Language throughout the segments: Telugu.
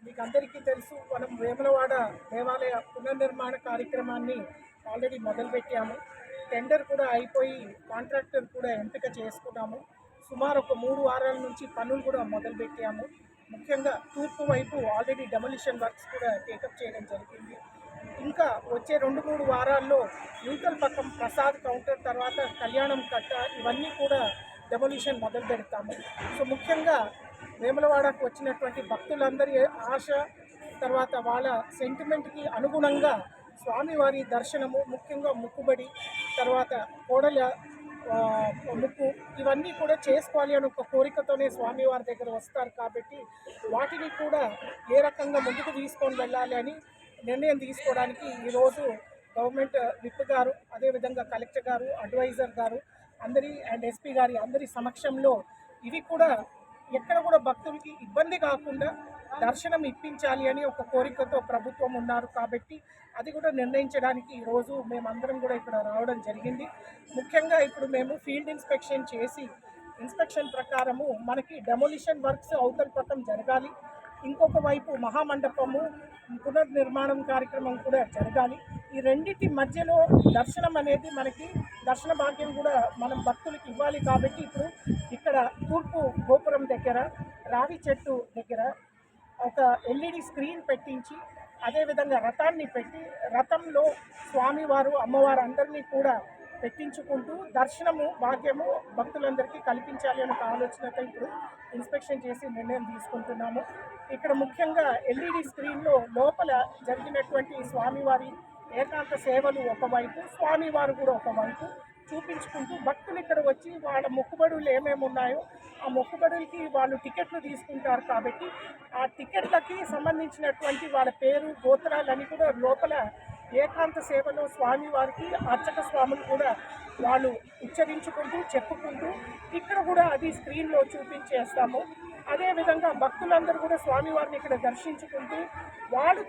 మీకు అందరికీ తెలుసు, మనం వేములవాడ దేవాలయ పునర్నిర్మాణ కార్యక్రమాన్ని ఆల్రెడీ మొదలుపెట్టాము. టెండర్ కూడా అయిపోయి కాంట్రాక్టర్ కూడా ఎంపిక చేసుకున్నాము. సుమారు ఒక 3 వారాల నుంచి పనులు కూడా మొదలుపెట్టాము. ముఖ్యంగా తూర్పు వైపు ఆల్రెడీ డెమోలిషన్ వర్క్స్ కూడా టేకప్ చేయడం జరిగింది. ఇంకా వచ్చే 2-3 వారాల్లో న్యూట్రల్ పక్కం ప్రసాద్ కౌంటర్, తర్వాత కళ్యాణం కట్ట, ఇవన్నీ కూడా డెమోలిషన్ మొదలు పెడతాము. సో ముఖ్యంగా వేములవాడకు వచ్చినటువంటి భక్తులందరి ఆశ, తర్వాత వాళ్ళ సెంటిమెంట్కి అనుగుణంగా స్వామివారి దర్శనము, ముఖ్యంగా ముక్కుబడి, తర్వాత కోడల ముక్కు, ఇవన్నీ కూడా చేసుకోవాలి అని ఒక కోరికతోనే స్వామివారి దగ్గర వస్తారు. కాబట్టి వాటిని కూడా ఏ రకంగా ముందుకు తీసుకొని వెళ్ళాలి అని నిర్ణయం తీసుకోవడానికి ఈరోజు గవర్నమెంట్ విప్ గారు, అదేవిధంగా కలెక్టర్ గారు, అడ్వైజర్ గారు అందరి అండ్ ఎస్పీ గారి అందరి సమక్షంలో ఇవి కూడా ఎక్కడ కూడా భక్తులకి ఇబ్బంది కాకుండా దర్శనం ఇప్పించాలి అని ఒక కోరికతో ప్రభుత్వం ఉన్నారు. కాబట్టి అది కూడా నిర్ణయించడానికి ఈరోజు మేమందరం కూడా ఇక్కడ రావడం జరిగింది. ముఖ్యంగా ఇప్పుడు మేము ఫీల్డ్ ఇన్స్పెక్షన్ చేసి, ఇన్స్పెక్షన్ ప్రకారము మనకి డెమోలిషన్ వర్క్స్ అవతల పక్కన జరగాలి, ఇంకొక వైపు మహామండపము పునర్నిర్మాణం కార్యక్రమం కూడా జరగాలి. ఈ రెండింటి మధ్యలో దర్శనం అనేది మనకి దర్శన భాగ్యం కూడా మనం భక్తులకు ఇవ్వాలి. కాబట్టి ఇప్పుడు ఇక్కడ తూర్పు గోపురం దగ్గర రావి చెట్టు దగ్గర ఒక ఎల్ఈడి స్క్రీన్ పెట్టించి, అదేవిధంగా రథాన్ని పెట్టి, రథంలో స్వామివారు అమ్మవారు అందరినీ కూడా పెట్టించుకుంటూ దర్శనము భాగ్యము భక్తులందరికీ కల్పించాలి అనే ఆలోచనతో ఇప్పుడు ఇన్స్పెక్షన్ చేసి నిర్ణయం తీసుకుంటున్నాము. ఇక్కడ ముఖ్యంగా ఎల్ఈడి స్క్రీన్లో లోపల జరిగినటువంటి స్వామివారి ఏకాంత సేవలు ఒకవైపు, స్వామివారు కూడా ఒకవైపు చూపించుకుంటూ భక్తులు ఇక్కడ వచ్చి వాళ్ళ మొక్కుబడులు ఏమేమి ఉన్నాయో ఆ మొక్కుబడులకి వాళ్ళు టికెట్లు తీసుకుంటారు. కాబట్టి ఆ టికెట్లకి సంబంధించినటువంటి వాళ్ళ పేరు, గోత్రాలన్నీ కూడా లోపల ఏకాంత సేవలో స్వామివారికి అర్చక స్వాములు కూడా వాళ్ళు ఉచ్చరించుకుంటూ చెప్పుకుంటూ ఇక్కడ కూడా అది స్క్రీన్లో చూపించేస్తాము. అదేవిధంగా భక్తులందరూ కూడా స్వామివారిని ఇక్కడ దర్శించుకుంటూ వాళ్ళు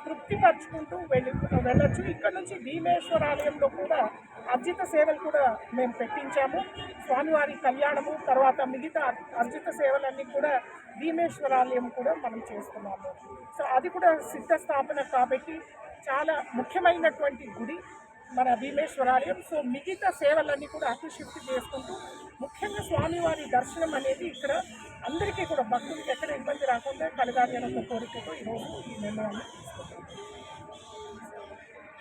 తృప్తిపరచుకుంటూ వెళ్ళొచ్చు. ఇక్కడ నుంచి భీమేశ్వరాలయంలో కూడా అర్జిత సేవలు కూడా మేము పెట్టించాము. స్వామివారి కళ్యాణము, తర్వాత మిగతా అర్జిత సేవలన్నీ కూడా భీమేశ్వరాలయం కూడా మనం చేస్తున్నాము. సో అది కూడా సిద్ధ స్థాపన కాబట్టి చాలా ముఖ్యమైనటువంటి గుడి మన భీమేశ్వరాలయం. సో మిగతా సేవలన్నీ కూడా అటు షిఫ్ట్ చేసుకుంటూ ముఖ్యంగా స్వామివారి దర్శనం అనేది ఇక్కడ అందరికీ కూడా భక్తులకి ఎక్కడ ఇబ్బంది రాకుండా కలగాలి అనే ఒక కోరికతో ఈరోజు ఈ నిర్ణయాన్ని